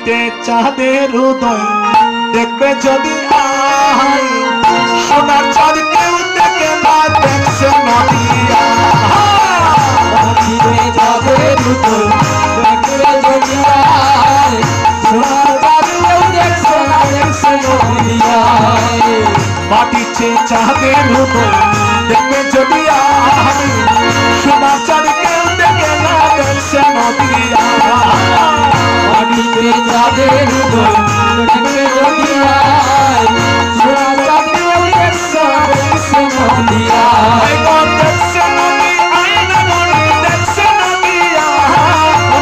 মাটিতে চাঁদের উদয় দেখবে যদি আয় সোনার চাঁদ কেউ দেখে না দেখছে নদিয়া মাটিতে চাঁদের উদয় দেখবে যদি আয় সোনার চাঁদ কেউ দেখছে না দেখছে নদিয়ায় মাটিতে চাঁদের উদয় দেখবে যদি আয় সোনার চাঁদ কেউ দেখে না দেখছে নদিয়া মাটিতে চাঁদের উদয় দেখবে যদি আয় সোনার চাঁদ কেউ দেখছে না দেখছে নদিয়ায় দেখছে নদী আয়না গড়ি দেখছে নদিয়া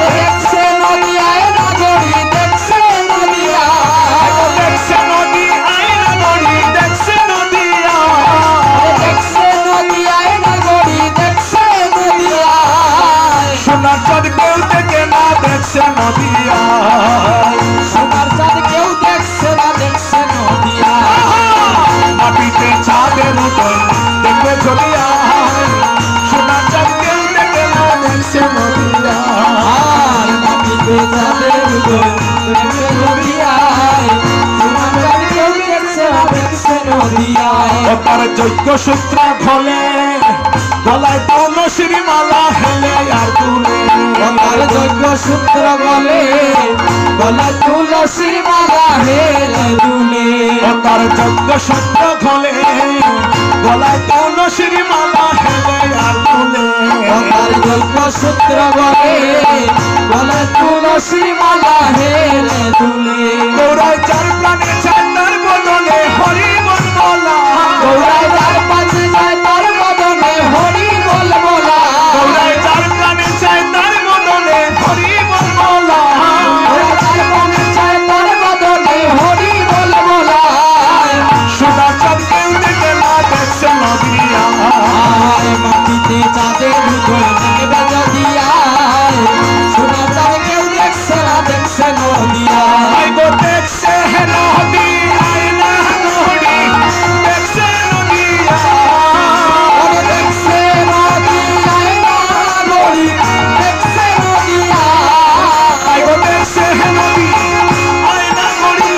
দেখছে নদিয়ায় নাগরি দেখছে নদিয়ায় দেখছে নদী আয়না গড়ি দেখছে নদিয়া দেখছে নদিয়ায় নাগরি দেখছে নদিয়ায় সোনার চাঁদ কেউ দেখে না দেখছে নদিয়া সোনার চাঁদ কেউ দেখছে না দেখছে নদিয়ায় মাটিতে চাঁদের উদয় দেখবে যদি আয় সোনার চাঁদ কেউ দেখে না দেখছে নদিয়া আর মাটিতে চাঁদের উদয় দেখবে নদিয়ায় সোনার চাঁদ কেউ দেখছে না দেখছে নদিয়ায় তার যজ্ঞ সূত্র খোলে গলায় তুলসীর মালা হেলে আর তুলে তার যজ্ঞ সূত্র বলে গলায় তুলসীর মালা হেলে দুলে তার যজ্ঞ সূত্র খোলে গলায় তুলসীর মালা হেলে আর তুলে তার যজ্ঞ সূত্র বলে গলায় তুলসীর মালা হেলে দুলে গৌরায় চার প্রাণে চায় তার বদলে হরি বল বলা গৌরায় তার পাশে যায় তার বদনে হরি বল বলা গৌরায় চার প্রাণে চায় তার বদলে হরি বল বলা গৌরায় তার পাশে যায় তার বদনে হরি বল বলা সোনার চাঁদ কেউ দেখে না দেখছে নদিয়া আয় মাটিতে চাঁদের উদয় দেখবে যদি আয় সোনার চাঁদ কেউ দেখছে না দেখছে নদিয়ায় আই গো দেখছে হে নদী আয়না গড়ি দেখছে নদিয়া ওরে দেখছে নদিয়ায় নাগরি দেখছে নদিয়ায় আই গো দেখছে হে নদী আয়না গড়ি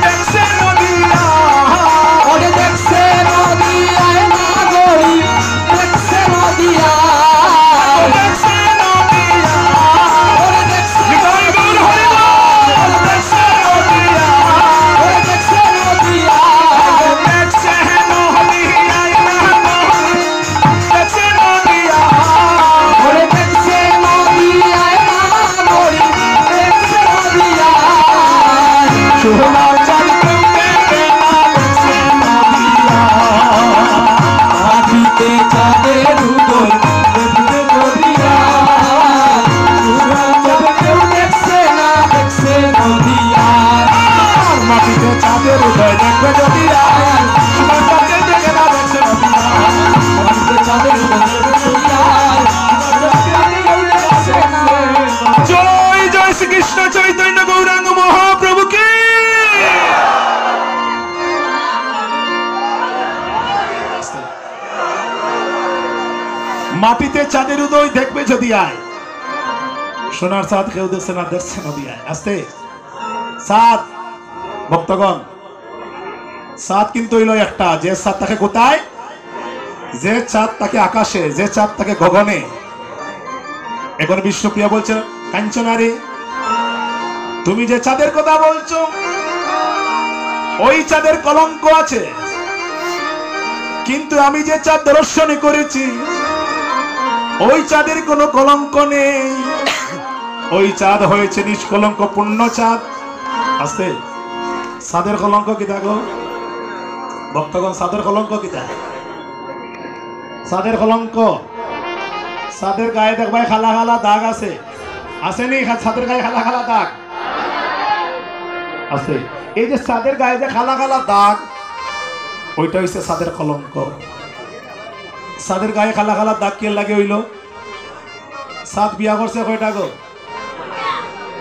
দেখছে নদিয়া ওরে দেখছে নদিয়ায় নাগরি দেখছে নদিয়ায় দেখছে নদিয়া ওরে দেখছে হৃদয় গৌর হরি বল দেখছে নদিয়া ওরে দেখছে নদিয়ায় দেখছে হে নদী আয়না গড়ি দেখছে নদিয়া ওরে দেখছে নদিয়ায় নাগরি দেখছে নদিয়ায় সোনার চাঁদ কেউ দেখে না দেখছে নদিয়া মাটিতে চাঁদের উদয় দেখবে নদিয়ায় সোনার চাঁদ কেউ দেখছে না দেখছে নদিয়ায় মাটিতে চাঁদের উদয় দেখবে যদি আয় সোনার চাঁদ কেউ দেখে না দেখছে নদিয়া মাটিতে চাঁদের উদয় দেখবে নদিয়ায় সোনার চাঁদ কেউ দেখছে না জয় জয় শ্রীকৃষ্ণ চৈতন্য গৌরাঙ্গ মহাপ্রভু কি মাটিতে চাঁদের উদয় দেখবে যদি আয় সোনার চাঁদ কেউ দেখছে না দেখছে নদিয়ায় আস্তে চাঁদ ভক্তগণ চাঁদ কিন্তু হইল একটা যে চাঁদ তাকে কোথায় যে চাঁদ তাকে আকাশে যে চাঁদ তাকে গগনে এখন বিষ্ণুপ্রিয়া বলছেন কাঞ্চনারে তুমি যে চাঁদের কথা বলছো ওই চাঁদের কলঙ্ক আছে কিন্তু আমি যে চাঁদ দর্শন করেছি ওই চাঁদের কোনো কলঙ্ক নেই ওই চাঁদ হয়েছে নিষ্কলঙ্ক পূর্ণ চাঁদ আস্তে চাঁদের কলঙ্ক কি দেখো ভক্তগণ চাঁদের কলঙ্ক কি দেখ চাঁদের কলঙ্ক চাঁদের গায়ে দেখবাই খালা খালা দাগ আছে আসেনি চাঁদের গায়ে খালা খালা দাগ আছে এই যে চাঁদের গায়ে যে খালা খালা দাগ ওইটা হইছে চাঁদের কলঙ্ক চাঁদের গায়ে খালা খালা দাগ কে লাগে হইল চাঁদ বিয়া করছে কয়টা গো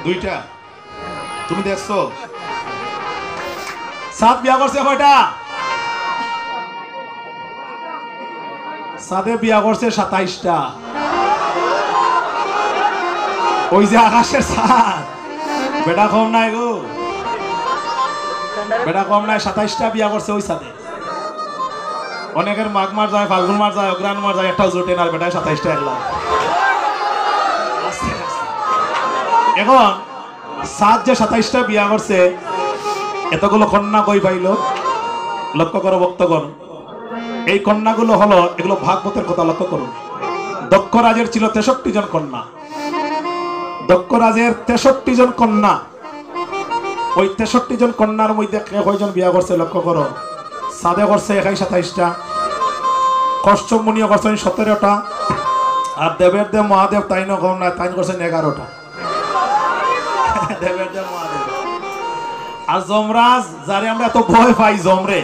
দুইটা তুমি দেখছো চাঁদ বিয়া করছে কয়টা চাঁদে বিয়া করছে 27টা ওই যে আকাশের চাঁদ বেটা কম নাই গো, বেটা কম নাই, 27টা বিয়া করছে ওই সাথে। অনেকের মাঘ মাস যায়, ফাল্গুন মাস যায়, অগ্রহায়ণ মাস যায়, একটাও জোটে না, আর বেটায় 27টা একলা। এখন সাত যে 27টা বিয়া করছে, এতগুলো কন্যা কই পাইল? লক্ষ্য করো ভক্তগণ, এই কন্যাগুলো হলো, এগুলো ভাগবতের কথা লক্ষ্য করুন। দক্ষ রাজের ছিল 63 জন কন্যা। দক্ষ রাজের 63 জন কন্যা। ওই 63 জন কন্যার মধ্যে কয়জন বিয়া করছে লক্ষ্য করো। সাদে করছে 27টা, কশ্যপ মুনিও করছেন 17টা, আর দেবের দেব মহাদেব তাইন কম না, তাইন করছেন 11টা। দেবের দেব মহাদেব। আর যমরাজ, যারে আমরা এত ভয় পাই যমরে,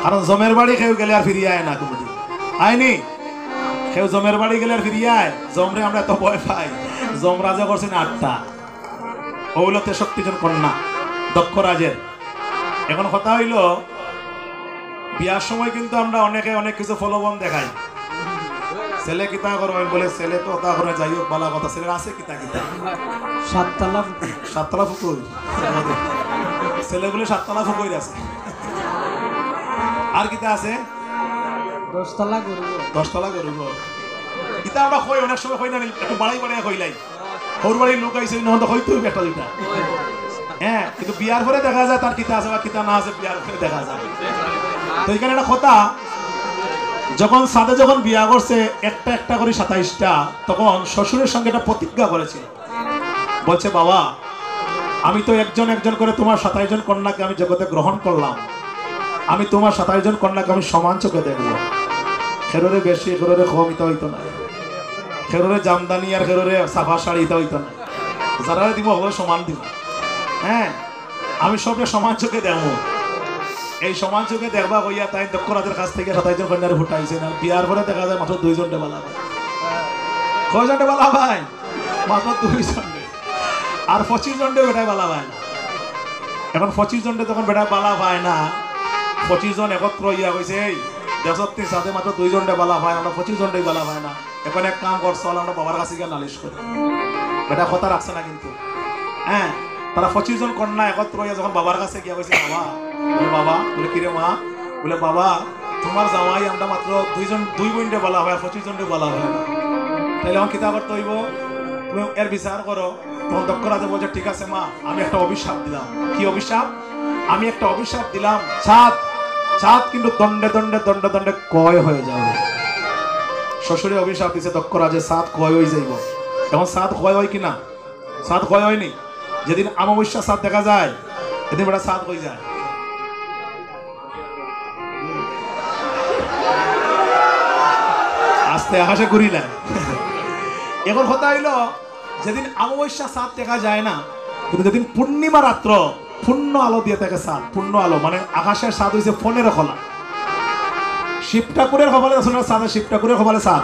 কারণ জমের বাড়ি কেউ গেলে আর ফিরিয়ে আয় না, কোনদিন আয়নি। কেউ জমের বাড়ি গেলে আর ফিরিয়ে আয়, জমরে আমরা এত ভয় পাই। যমরাজে করছেন 8টা, ওগুলো 63 জন কন্যা দক্ষ রাজের। এখন কথা হইল, বিয়ার সময় কিন্তু আমরা অনেকে অনেক কিছু ফলবন দেখাই। ছেলে কিতা করবেন বলে, ছেলে তো কথা করে যাই হোক, বালা কথা, ছেলের আছে কিতা কিতা 7 তলা ফুকুর, ছেলে বলে 7 তলা ফুকুর আছে। আর কিতা আছে 10 তলা গরু, 10 তলা গরু। কিতা আমরা কই, অনেক সময় কই না, একটু বাড়াই বাড়াই কইলাই। ওর বাড়ির লোক আইছে নহন তো হইতো একটা দুইটা। হ্যাঁ, কিন্তু বিয়ার পরে দেখা যায় তার কিতা আছে বা কিতা না আছে, বিয়ার পরে দেখা যায়। তো এখানে একটা কথা, যখন সাদে যখন বিয়া করছে একটা একটা করে 27টা, তখন শ্বশুরের সঙ্গে একটা প্রতিজ্ঞা করেছিল। বলছে, বাবা আমি তো একজন একজন করে তোমার 27 জন কন্যাকে আমি জগতে গ্রহণ করলাম, আমি তোমার 27 জন কন্যাকে আমি সমান চোখে দেখবো। খেরোরে বেশি, খেরোরে কম ইতা হইতো না, খেরোরে জামদানি আর খেরোরে সাফা শাড়ি ইতা হইতো না, যারা দিব হবে সমান দিব। হ্যাঁ, আমি সবটা সমান চোখে দেখবো। এই সমান চোখে দেখবা কইয়া তাই দক্ষ রাজের কাছ থেকে 27 জন কন্যার ফুটাইছে না। বিয়ার পরে দেখা যায় মাত্র 2 জনটে বালা ভাই। কয়জনটে বালা ভাই? মাত্র 2 জনটে। আর 25 জনটে বেটায় বালা ভাই না। এখন 25 জনটে যখন বেটা বালা ভাই না, 25 জন একত্র ইয়া কইছে, এই দেশত্রীর সাথে মাত্র 2 জনটে বালা ভাই, আমরা 25 জনটাই বালা ভাই না। এখন এক কাম কর, চল আমরা বাবার কাছে গিয়ে নালিশ করি। বেটা কথা রাখছে না কিন্তু। হ্যাঁ, তারা 25 জন কন্যা একত্র হইয়া যখন বাবার কাছে গিয়া কইছে, বাবা, বলে বাবা, বলে কিরে মা, বলে বাবা তোমার জামাই আমরা মাত্র 2 বোনটে বলা হয়, 25 জনটে বলা হয় না, তাইলে আমার কিতা করতে হইব? তুমি এর বিচার করো। তখন দক্ষ রাজা বলছে, ঠিক আছে মা, আমি একটা অভিশাপ দিলাম। কি অভিশাপ? আমি একটা অভিশাপ দিলাম, চাঁদ কিন্তু দণ্ডে দণ্ডে দণ্ডে দণ্ডে কয় হয়ে যাবে। শ্বশুরে অভিশাপ দিছে দক্ষ রাজে, চাঁদ কয় হয়ে যাইব। এখন চাঁদ কয় হয় কিনা? চাঁদ কয় হয়নি। যেদিন অমাবস্যা চাঁদ দেখা যায়, এদিন বেটা চাঁদ হয়ে যায়। আস্তে আকাশে ঘুরি না। এখন কথা হইল, যেদিন অমাবস্যা চাঁদ দেখা যায় না, কিন্তু যেদিন পূর্ণিমা রাত্র পূর্ণ আলো দিয়ে থাকে চাঁদ, পূর্ণ আলো মানে আকাশের চাঁদ হয়েছে ফোনের খোলা। শিব ঠাকুরের কপালে চাঁদ, শিব ঠাকুরের কপালে চাঁদ।